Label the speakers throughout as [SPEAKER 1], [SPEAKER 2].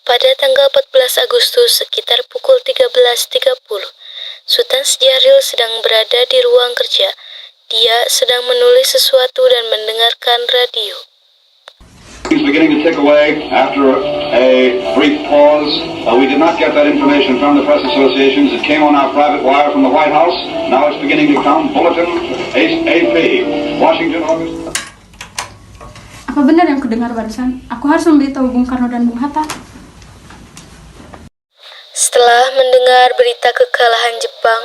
[SPEAKER 1] Pada tanggal 14 Agustus sekitar pukul 13.30, Sultan Syahril sedang berada di ruang kerja. Dia sedang menulis sesuatu dan mendengarkan radio.
[SPEAKER 2] It's beginning to tick away after a brief pause. We did not get that information from the press associations. It came on our private wire from the White House. Now it's beginning to come. Bulletin AP, Washington, August.
[SPEAKER 3] Apa benar yang kudengar barusan? Aku harus memberitahu Bung Karno dan Bung Hatta.
[SPEAKER 1] Setelah mendengar berita kekalahan Jepang,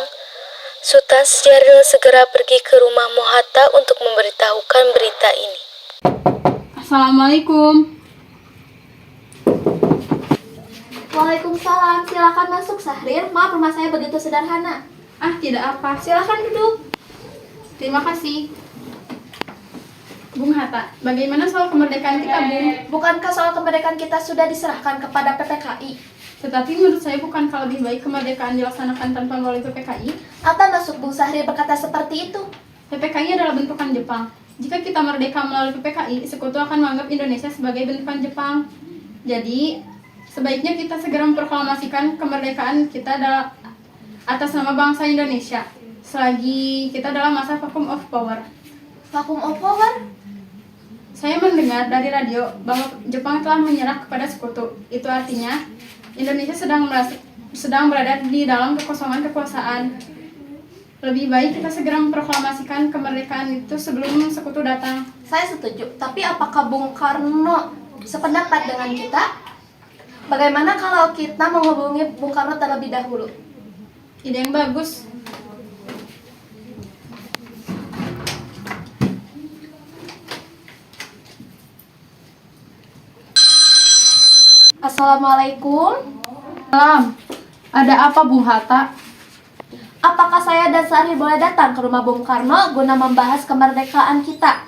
[SPEAKER 1] Sultan Syahril segera pergi ke rumah Mohatta untuk memberitahukan berita ini.
[SPEAKER 3] Assalamualaikum.
[SPEAKER 4] Waalaikumsalam, silakan masuk Syahril. Maaf, rumah saya begitu sederhana.
[SPEAKER 3] Tidak apa.
[SPEAKER 4] Silakan duduk.
[SPEAKER 3] Terima kasih. Bung Hatta, bagaimana soal kemerdekaan kita, Bung?
[SPEAKER 4] Bukankah soal kemerdekaan kita sudah diserahkan kepada PPKI?
[SPEAKER 3] Tetapi menurut saya bukankah lebih baik kemerdekaan dilaksanakan tanpa melalui PPKI?
[SPEAKER 4] Apa maksud Bung Syahril berkata seperti itu?
[SPEAKER 3] PPKI adalah bentukan Jepang. Jika kita merdeka melalui PPKI, sekutu akan menganggap Indonesia sebagai bentukan Jepang. Jadi, sebaiknya kita segera memproklamasikan kemerdekaan kita atas nama bangsa Indonesia. Selagi kita dalam masa vacuum of power.
[SPEAKER 4] Vacuum of power?
[SPEAKER 3] Saya mendengar dari radio bahwa Jepang telah menyerah kepada sekutu. Itu artinya Indonesia sedang berada di dalam kekosongan kekuasaan. Lebih baik kita segera memproklamasikan kemerdekaan itu sebelum sekutu datang.
[SPEAKER 4] Saya setuju, tapi apakah Bung Karno sependapat dengan kita? Bagaimana kalau kita menghubungi Bung Karno terlebih dahulu?
[SPEAKER 3] Ide yang bagus.
[SPEAKER 4] Assalamualaikum.
[SPEAKER 3] Salam. Ada apa, Bung Hatta?
[SPEAKER 4] Apakah saya dan Syahril boleh datang ke rumah Bung Karno guna membahas kemerdekaan kita?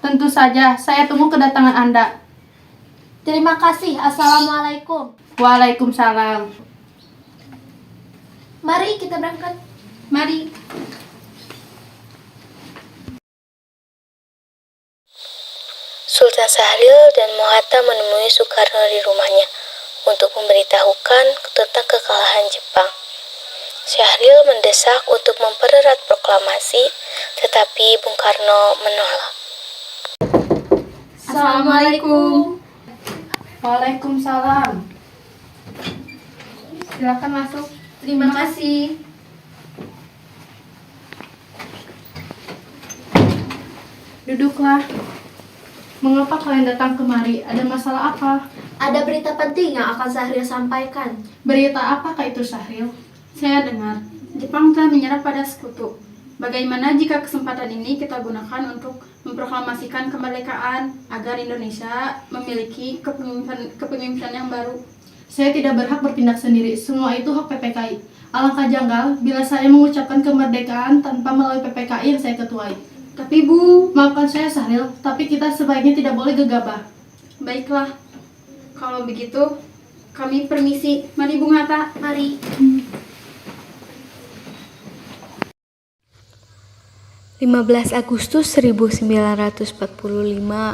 [SPEAKER 3] Tentu saja, saya tunggu kedatangan Anda.
[SPEAKER 4] Terima kasih. Assalamualaikum.
[SPEAKER 3] Waalaikumsalam.
[SPEAKER 4] Mari kita berangkat.
[SPEAKER 3] Mari.
[SPEAKER 1] Sultan Syahril dan Mohatta menemui Soekarno di rumahnya untuk memberitahukan tentang kekalahan Jepang. Syahril mendesak untuk mempererat proklamasi, tetapi Bung Karno menolak.
[SPEAKER 3] Assalamualaikum. Waalaikumsalam. Silakan masuk.
[SPEAKER 4] Terima kasih.
[SPEAKER 3] Duduklah. Mengapa kalian datang kemari? Ada masalah apa?
[SPEAKER 4] Ada berita penting yang akan Syahril sampaikan.
[SPEAKER 3] Berita apakah itu, Syahril? Saya dengar Jepang telah menyerah pada sekutu. Bagaimana jika kesempatan ini kita gunakan untuk memproklamasikan kemerdekaan agar Indonesia memiliki kepemimpinan yang baru? Saya tidak berhak bertindak sendiri. Semua itu hak PPKI. Alangkah janggal bila saya mengucapkan kemerdekaan tanpa melalui PPKI yang saya ketuai. Tapi Bu, maafkan saya Syahril, tapi kita sebaiknya tidak boleh gegabah. Baiklah, kalau begitu kami permisi. Mari Bung Hatta.
[SPEAKER 4] Mari.
[SPEAKER 1] 15 Agustus 1945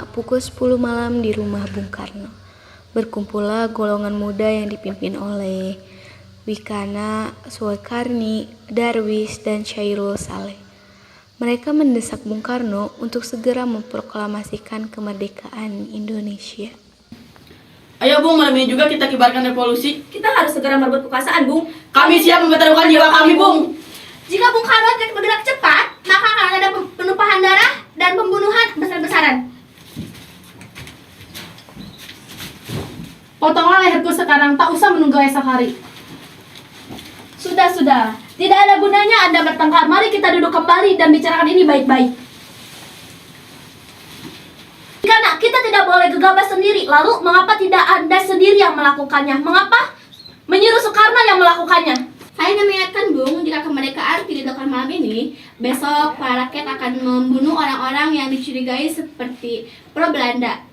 [SPEAKER 1] pukul 10 malam di rumah Bung Karno. Berkumpullah golongan muda yang dipimpin oleh Wikana, Suwakarni, Darwis, dan Chairul Saleh. Mereka mendesak Bung Karno untuk segera memproklamasikan kemerdekaan Indonesia.
[SPEAKER 5] Ayo Bung, malam ini juga kita kibarkan revolusi.
[SPEAKER 4] Kita harus segera merebut kekuasaan, Bung.
[SPEAKER 5] Kami siap mempertaruhkan jiwa kami, Bung.
[SPEAKER 4] Jika Bung Karno tidak bergerak cepat, maka akan ada penumpahan darah dan pembunuhan besar-besaran.
[SPEAKER 3] Potonglah leherku sekarang, tak usah menunggu esok hari.
[SPEAKER 4] Sudah. Tidak ada gunanya Anda bertengkar. Mari kita duduk kembali dan bicarakan ini baik-baik. Karena kita tidak boleh gegabah sendiri. Lalu, mengapa tidak Anda sendiri yang melakukannya? Mengapa menyuruh Soekarno yang melakukannya?
[SPEAKER 6] Saya ingin mengingatkan Bung, jika kemerdekaan tidak dilakukan malam ini, besok para rakyat akan membunuh orang-orang yang dicurigai seperti pro Belanda.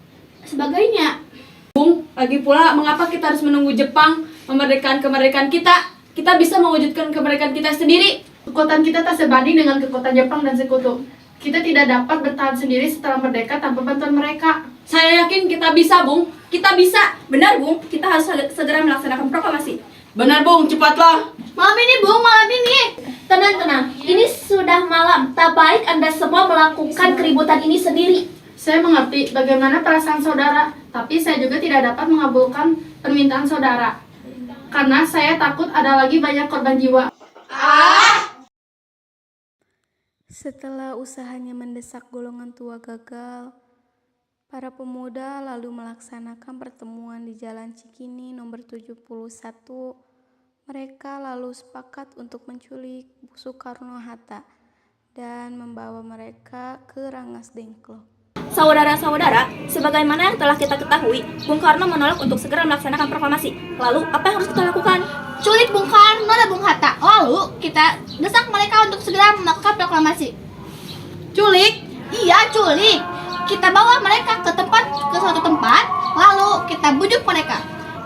[SPEAKER 6] Sebagainya.
[SPEAKER 5] Bung, lagi pula mengapa kita harus menunggu Jepang memerdekakan kemerdekaan kita? Kita bisa mewujudkan kemerdekaan kita sendiri.
[SPEAKER 3] Kekuatan kita tak sebanding dengan kekuatan Jepang dan sekutu. Kita tidak dapat bertahan sendiri setelah merdeka tanpa bantuan mereka.
[SPEAKER 5] Saya yakin kita bisa, Bung. Kita bisa.
[SPEAKER 6] Benar, Bung. Kita harus segera melaksanakan proklamasi.
[SPEAKER 5] Benar, Bung. Cepatlah.
[SPEAKER 6] Malam ini, Bung. Malam ini. Tenang. Ini sudah malam. Tak baik Anda semua melakukan keributan ini sendiri.
[SPEAKER 3] Saya mengerti bagaimana perasaan saudara, tapi saya juga tidak dapat mengabulkan permintaan saudara. Karena saya takut ada lagi banyak korban jiwa.
[SPEAKER 1] Setelah usahanya mendesak golongan tua gagal, para pemuda lalu melaksanakan pertemuan di Jalan Cikini nomor 71. Mereka lalu sepakat untuk menculik Soekarno-Hatta dan membawa mereka ke Rangas Dengklok.
[SPEAKER 6] Saudara-saudara, sebagaimana yang telah kita ketahui, Bung Karno menolak untuk segera melaksanakan proklamasi. Lalu, apa yang harus kita lakukan? Culik Bung Karno dan Bung Hatta. Lalu, kita desak mereka untuk segera melakukan proklamasi.
[SPEAKER 5] Culik?
[SPEAKER 6] Iya, culik. Kita bawa mereka ke suatu tempat, lalu kita bujuk mereka.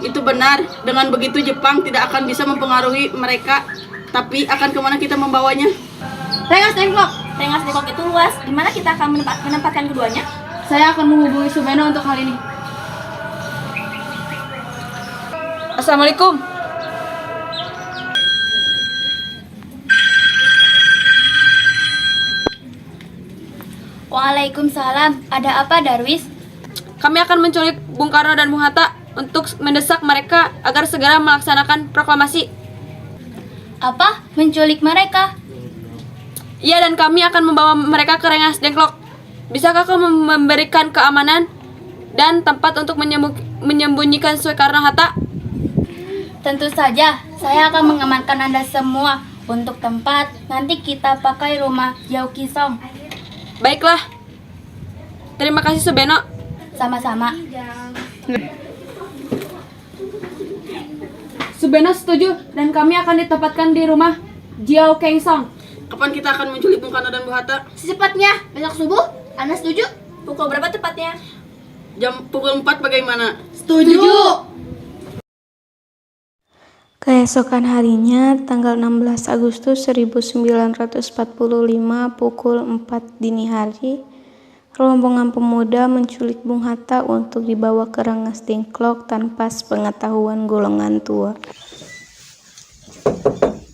[SPEAKER 5] Itu benar. Dengan begitu Jepang tidak akan bisa mempengaruhi mereka. Tapi akan kemana kita membawanya?
[SPEAKER 6] Rengas Dengklok itu luas. Di mana kita akan menempatkan keduanya?
[SPEAKER 3] Saya akan menghubungi Subeno untuk hal ini.
[SPEAKER 5] Assalamualaikum.
[SPEAKER 6] Waalaikumsalam. Ada apa, Darwis?
[SPEAKER 5] Kami akan menculik Bung Karno dan Bung Hatta untuk mendesak mereka agar segera melaksanakan proklamasi.
[SPEAKER 6] Apa? Menculik mereka?
[SPEAKER 5] Iya, dan kami akan membawa mereka ke Rengas Dengklok. Bisakah kau memberikan keamanan dan tempat untuk menyembunyikan Soekarno-Hatta?
[SPEAKER 6] Tentu saja. Saya akan mengamankan Anda semua. Untuk tempat, nanti kita pakai rumah Yao Kisong.
[SPEAKER 5] Baiklah. Terima kasih, Subeno.
[SPEAKER 6] Sama-sama.
[SPEAKER 5] Subeno setuju, dan kami akan ditempatkan di rumah Jiao Kengsong. Kapan kita akan menculik Bung Karno dan Bung Hatta?
[SPEAKER 6] Secepatnya, besok subuh. Anda setuju? Pukul berapa tepatnya?
[SPEAKER 5] Jam pukul 4 bagaimana?
[SPEAKER 6] Setuju.
[SPEAKER 1] Keesokan harinya, tanggal 16 Agustus 1945 pukul 4 dini hari, rombongan pemuda menculik Bung Hatta untuk dibawa ke Rengas Dengklok tanpa sepengetahuan golongan tua.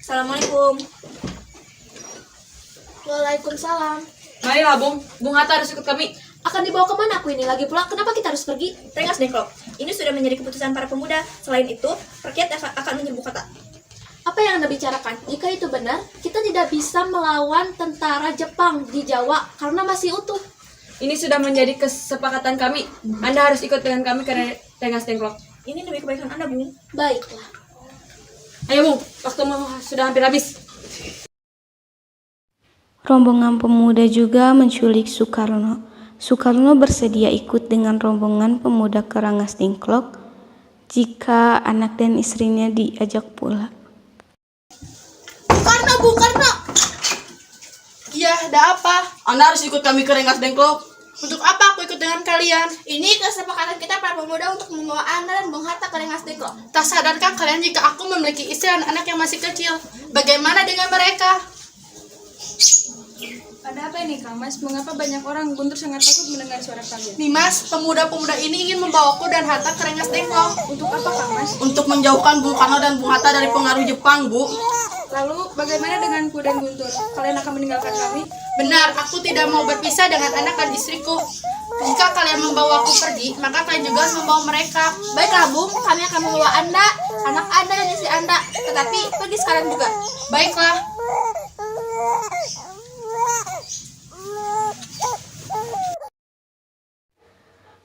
[SPEAKER 6] Assalamualaikum. Waalaikumsalam.
[SPEAKER 5] Marilah, Bung. Bung Hatta harus ikut kami.
[SPEAKER 6] Akan dibawa kemana aku ini? Lagi pula, kenapa kita harus pergi? Rengas Dengklok. Ini sudah menjadi keputusan para pemuda. Selain itu, rakyat akan menyerbu kota. Apa yang Anda bicarakan? Jika itu benar, kita tidak bisa melawan tentara Jepang di Jawa karena masih utuh.
[SPEAKER 5] Ini sudah menjadi kesepakatan kami. Anda harus ikut dengan kami ke Rengas Dengklok.
[SPEAKER 6] Ini demi kebaikan Anda, Bung. Baiklah.
[SPEAKER 5] Ayo, Bung. Waktumu sudah hampir habis.
[SPEAKER 1] Rombongan pemuda juga menculik Soekarno. Soekarno bersedia ikut dengan rombongan pemuda ke Rengas Dengklok jika anak dan istrinya diajak pula.
[SPEAKER 6] Bung Karno.
[SPEAKER 4] Iya, ada apa?
[SPEAKER 5] Anda harus ikut kami ke Rengas Dengklok.
[SPEAKER 4] Untuk apa aku ikut dengan kalian?
[SPEAKER 6] Ini kesepakatan kita para pemuda untuk membawa Anda dan Bung Hatta ke Rengas Dengklok.
[SPEAKER 4] Tak sadarkah kalian jika aku memiliki istri dan anak yang masih kecil? Bagaimana dengan mereka?
[SPEAKER 3] Ada apa ini, Kang Mas? Mengapa banyak orang Guntur sangat takut mendengar suara kalian?
[SPEAKER 4] Nimas, pemuda-pemuda ini ingin membawaku dan Hatta ke Rengas Dengklok.
[SPEAKER 3] Untuk apa, Kang Mas?
[SPEAKER 5] Untuk menjauhkan Bung Karno dan Bung Hatta dari pengaruh Jepang, Bu.
[SPEAKER 3] Lalu, bagaimana denganku dan Guntur? Kalian akan meninggalkan kami?
[SPEAKER 4] Benar, aku tidak mau berpisah dengan anak dan istriku. Jika kalian membawaku pergi, maka kalian juga harus membawa mereka.
[SPEAKER 6] Baiklah, Bung. Kami akan membawa Anda, anak Anda, dan istri Anda. Tetapi pergi sekarang juga.
[SPEAKER 4] Baiklah.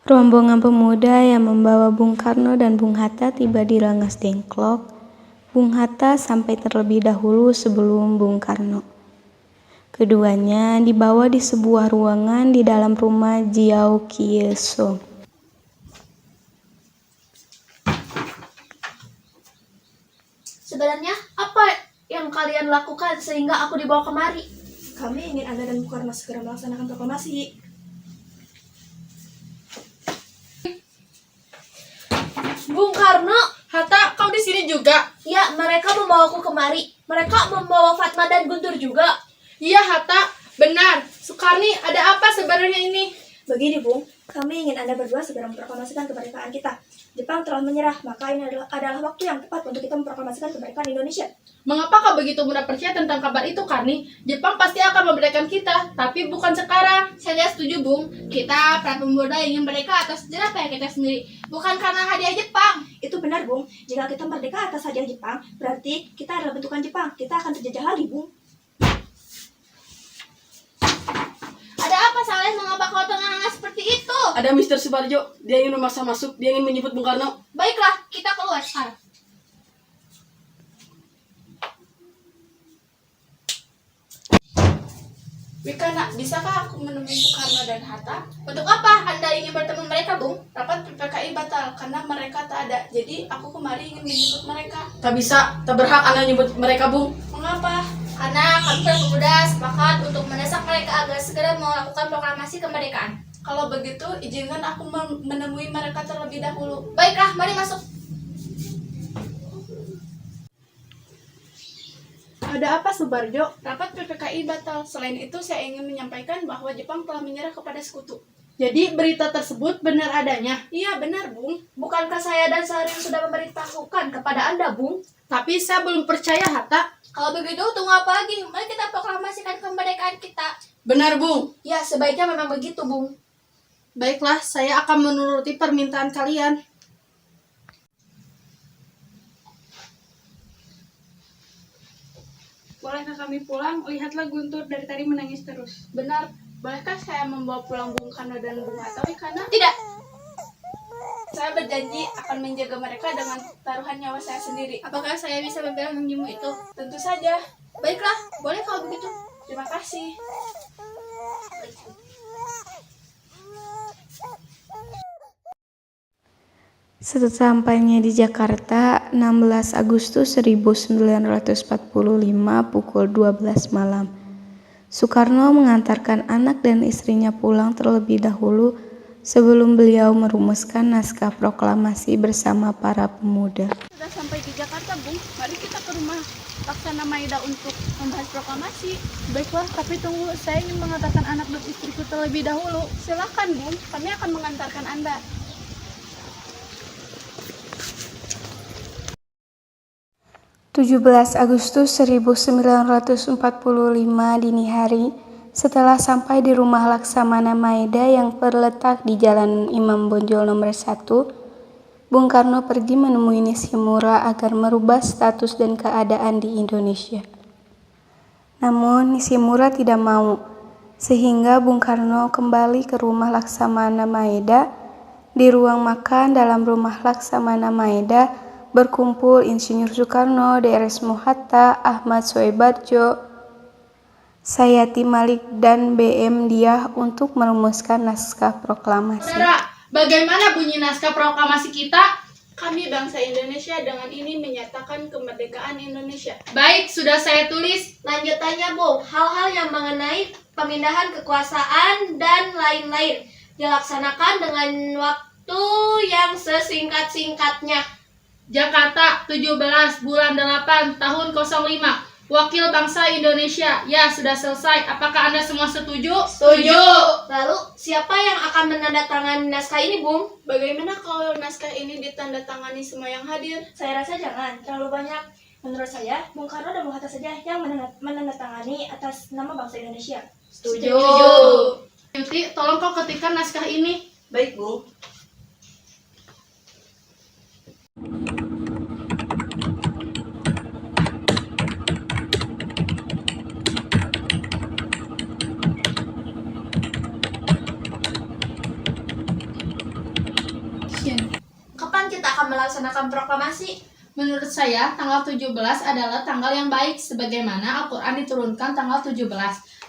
[SPEAKER 1] Rombongan pemuda yang membawa Bung Karno dan Bung Hatta tiba di Rengas Dengklok. Bung Hatta sampai terlebih dahulu sebelum Bung Karno. Keduanya dibawa di sebuah ruangan di dalam rumah Jiao Kiesong.
[SPEAKER 6] Sebenarnya apa yang kalian lakukan sehingga aku dibawa kemari? Kami ingin Anda dan Bung Karno segera melaksanakan proklamasi. Bung Karno,
[SPEAKER 4] Hatta, kau di sini juga?
[SPEAKER 6] ya mereka membawaku kemari. Mereka membawa Fatma dan Guntur juga.
[SPEAKER 4] Iya, Hatta.
[SPEAKER 3] Benar, Sukarni, ada apa sebenarnya ini?
[SPEAKER 6] Begini, Bung, kami ingin Anda berdua segera memproklamasikan kemerdekaan kita. Jepang telah menyerah, maka ini adalah waktu yang tepat untuk kita memproklamasikan kemerdekaan Indonesia.
[SPEAKER 3] Mengapa kau begitu mudah percaya tentang kabar itu, Karni? Jepang pasti akan memerdekakan kita, tapi bukan sekarang.
[SPEAKER 7] Saya setuju, Bung. Kita para pemuda ingin mereka atas jerapah kita sendiri, bukan karena hadiah Jepang.
[SPEAKER 6] Itu benar, Bung. Jika kita merdeka atas hadiah Jepang, berarti kita adalah bentukan Jepang. Kita akan terjajah lagi, Bung.
[SPEAKER 7] Ada apa, Saleh? Mengapa kau tengah-tengah seperti itu?
[SPEAKER 8] Ada Mr. Subarjo, dia ingin memaksa masuk, dia ingin menyebut Bung Karno.
[SPEAKER 7] Baiklah, kita keluar sekarang.
[SPEAKER 3] Wikana, bisakah aku menemui Soekarno dan Hatta?
[SPEAKER 7] Untuk apa Anda ingin bertemu mereka, Bung?
[SPEAKER 3] Rapat PPKI batal karena mereka tak ada. Jadi aku kemari ingin menjemput mereka.
[SPEAKER 8] Tak bisa, tak berhak Anda menyebut mereka, Bung.
[SPEAKER 3] Mengapa?
[SPEAKER 7] Karena kami para pemuda sepakat untuk mendesak mereka agar segera melakukan proklamasi kemerdekaan.
[SPEAKER 3] Kalau begitu, izinkan aku menemui mereka terlebih dahulu.
[SPEAKER 7] Baiklah, mari masuk.
[SPEAKER 3] Ada apa, Subarjo? Rapat PPKI batal. Selain itu, saya ingin menyampaikan bahwa Jepang telah menyerah kepada sekutu. Jadi, berita tersebut benar adanya? Iya, benar, Bung.
[SPEAKER 7] Bukankah saya dan Sahril sudah memberitahukan kepada Anda, Bung?
[SPEAKER 3] Tapi saya belum percaya, Hatta.
[SPEAKER 7] Kalau begitu, tunggu apa lagi? Mari kita proklamasikan kemerdekaan kita.
[SPEAKER 8] Benar, Bung.
[SPEAKER 7] Ya, sebaiknya memang begitu, Bung.
[SPEAKER 3] Baiklah, saya akan menuruti permintaan kalian. Bolehkah kami pulang? Lihatlah Guntur dari tadi menangis terus. Benar. Bolehkah saya membawa pulang Bung Karno dan Bung Hatta, Wikana?
[SPEAKER 7] Tidak.
[SPEAKER 3] Saya berjanji akan menjaga mereka dengan taruhan nyawa saya sendiri.
[SPEAKER 7] Apakah saya bisa membela janjimu itu?
[SPEAKER 3] Tentu saja.
[SPEAKER 7] Baiklah, boleh kalau begitu.
[SPEAKER 3] Terima kasih.
[SPEAKER 1] Sesampainya di Jakarta, 16 Agustus 1945 pukul 12 malam, Soekarno mengantarkan anak dan istrinya pulang terlebih dahulu sebelum beliau merumuskan naskah proklamasi bersama para pemuda.
[SPEAKER 3] Sudah sampai di Jakarta, Bung. Mari kita ke rumah Laksana Maida untuk membahas proklamasi. Baiklah, tapi tunggu. Saya ingin mengantarkan anak dan istriku terlebih dahulu. Silakan, Bung. Kami akan mengantarkan Anda.
[SPEAKER 1] 17 Agustus 1945 dini hari, setelah sampai di rumah Laksamana Maeda yang terletak di Jalan Imam Bonjol nomor 1, Bung Karno pergi menemui Nishimura agar merubah status dan keadaan di Indonesia. Namun Nishimura tidak mau, sehingga Bung Karno kembali ke rumah Laksamana Maeda. Di ruang makan dalam rumah Laksamana Maeda berkumpul Insinyur Soekarno, Drs. Mohatta, Ahmad Soebardjo, Sayati Malik, dan BM Diah untuk merumuskan naskah proklamasi.
[SPEAKER 3] Saudara, bagaimana bunyi naskah proklamasi kita? Kami bangsa Indonesia dengan ini menyatakan kemerdekaan Indonesia.
[SPEAKER 7] Baik, sudah saya tulis. Lanjutannya, Bung, hal-hal yang mengenai pemindahan kekuasaan dan lain-lain dilaksanakan dengan waktu yang sesingkat-singkatnya.
[SPEAKER 5] Jakarta, 17 bulan 8 tahun 05. Wakil bangsa Indonesia. Ya, sudah selesai. Apakah Anda semua setuju?
[SPEAKER 7] Setuju. Lalu, siapa yang akan menandatangani naskah ini, Bung?
[SPEAKER 3] Bagaimana kalau naskah ini ditandatangani semua yang hadir?
[SPEAKER 6] Saya rasa jangan. Terlalu banyak. Menurut saya, Bung Karno dan Bung Hatta saja yang menandatangani atas nama bangsa Indonesia.
[SPEAKER 7] Setuju.
[SPEAKER 5] Yuti, tolong kau ketikkan naskah ini.
[SPEAKER 8] Baik, Bung.
[SPEAKER 7] Kapan kita akan melaksanakan proklamasi?
[SPEAKER 5] Menurut saya, tanggal 17 adalah tanggal yang baik sebagaimana Al-Quran diturunkan tanggal 17.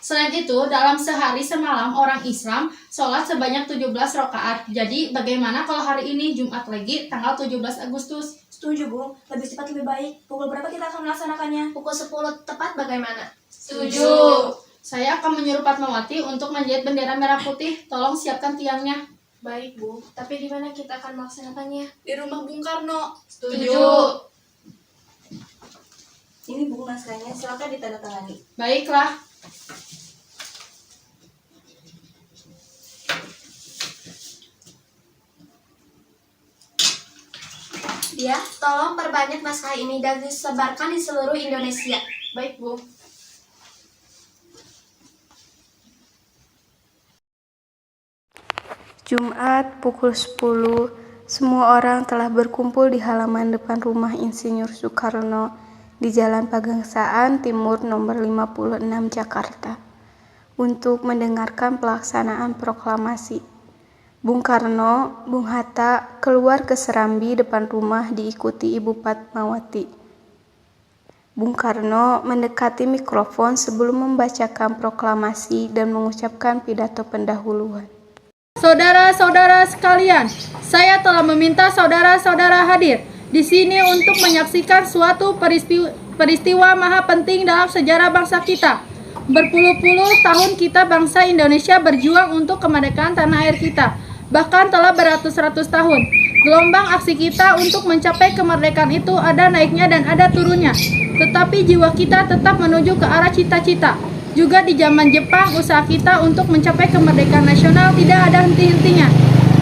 [SPEAKER 5] Selain itu, dalam sehari semalam orang Islam sholat sebanyak 17 rakaat. Jadi, bagaimana kalau hari ini Jumat lagi tanggal 17 Agustus?
[SPEAKER 6] Setuju, Bung. Lebih cepat lebih baik. Pukul berapa kita akan melaksanakannya?
[SPEAKER 7] Pukul 10 tepat bagaimana?
[SPEAKER 5] Setuju. Saya akan menyuruh Fatmawati untuk menjahit bendera merah putih. Tolong siapkan tiangnya.
[SPEAKER 3] Baik, Bu.
[SPEAKER 7] Tapi di mana kita akan melaksanakannya?
[SPEAKER 3] Di rumah Bung Karno.
[SPEAKER 5] Setuju.
[SPEAKER 6] Ini Bung naskahnya, silakan ditandatangani.
[SPEAKER 5] Baiklah.
[SPEAKER 7] Ya, tolong perbanyak naskah ini dan disebarkan di seluruh Indonesia.
[SPEAKER 5] Baik, Bu.
[SPEAKER 1] Jumat pukul 10, semua orang telah berkumpul di halaman depan rumah Insinyur Soekarno di Jalan Pegangsaan Timur nomor 56 Jakarta untuk mendengarkan pelaksanaan proklamasi. Bung Karno, Bung Hatta keluar ke serambi depan rumah diikuti Ibu Fatmawati. Bung Karno mendekati mikrofon sebelum membacakan proklamasi dan mengucapkan pidato pendahuluan.
[SPEAKER 3] Saudara-saudara sekalian, saya telah meminta saudara-saudara hadir di sini untuk menyaksikan suatu peristiwa maha penting dalam sejarah bangsa kita. Berpuluh-puluh tahun kita bangsa Indonesia berjuang untuk kemerdekaan tanah air kita. Bahkan telah beratus-ratus tahun. Gelombang aksi kita untuk mencapai kemerdekaan itu ada naiknya dan ada turunnya. Tetapi jiwa kita tetap menuju ke arah cita-cita. Juga di zaman Jepang, usaha kita untuk mencapai kemerdekaan nasional tidak ada henti-hentinya.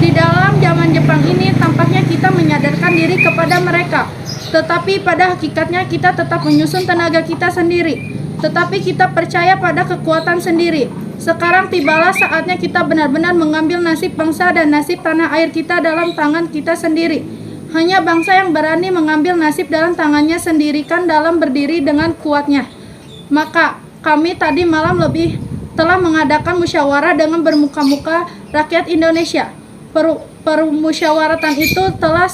[SPEAKER 3] Di dalam zaman Jepang ini, tampaknya kita menyadarkan diri kepada mereka. Tetapi pada hakikatnya kita tetap menyusun tenaga kita sendiri. Tetapi kita percaya pada kekuatan sendiri. Sekarang tibalah saatnya kita benar-benar mengambil nasib bangsa dan nasib tanah air kita dalam tangan kita sendiri. Hanya bangsa yang berani mengambil nasib dalam tangannya sendiri kan dalam berdiri dengan kuatnya. Maka kami tadi malam telah mengadakan musyawarah dengan bermuka-muka rakyat Indonesia. Permusyawaratan itu telah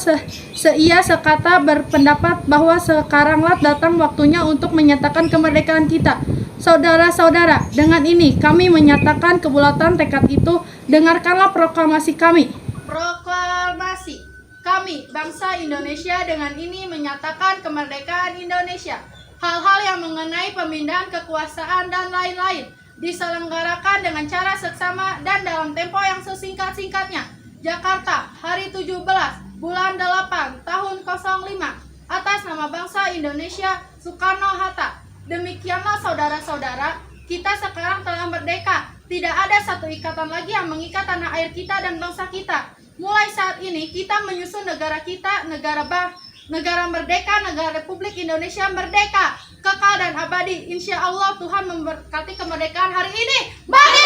[SPEAKER 3] seia sekata berpendapat bahwa sekaranglah datang waktunya untuk menyatakan kemerdekaan kita. Saudara-saudara, dengan ini kami menyatakan kebulatan tekad itu. Dengarkanlah proklamasi kami.
[SPEAKER 5] Proklamasi. Kami, bangsa Indonesia, dengan ini menyatakan kemerdekaan Indonesia. Hal-hal yang mengenai pemindahan kekuasaan dan lain-lain diselenggarakan dengan cara seksama dan dalam tempo yang sesingkat-singkatnya. Jakarta, hari 17, bulan 8, tahun 05, atas nama bangsa Indonesia, Soekarno-Hatta. Demikianlah saudara-saudara, kita sekarang telah merdeka. Tidak ada satu ikatan lagi yang mengikat tanah air kita dan bangsa kita. Mulai saat ini kita menyusun negara kita, negara merdeka, negara Republik Indonesia merdeka, kekal dan abadi. Insya Allah Tuhan memberkati kemerdekaan hari ini. Bagi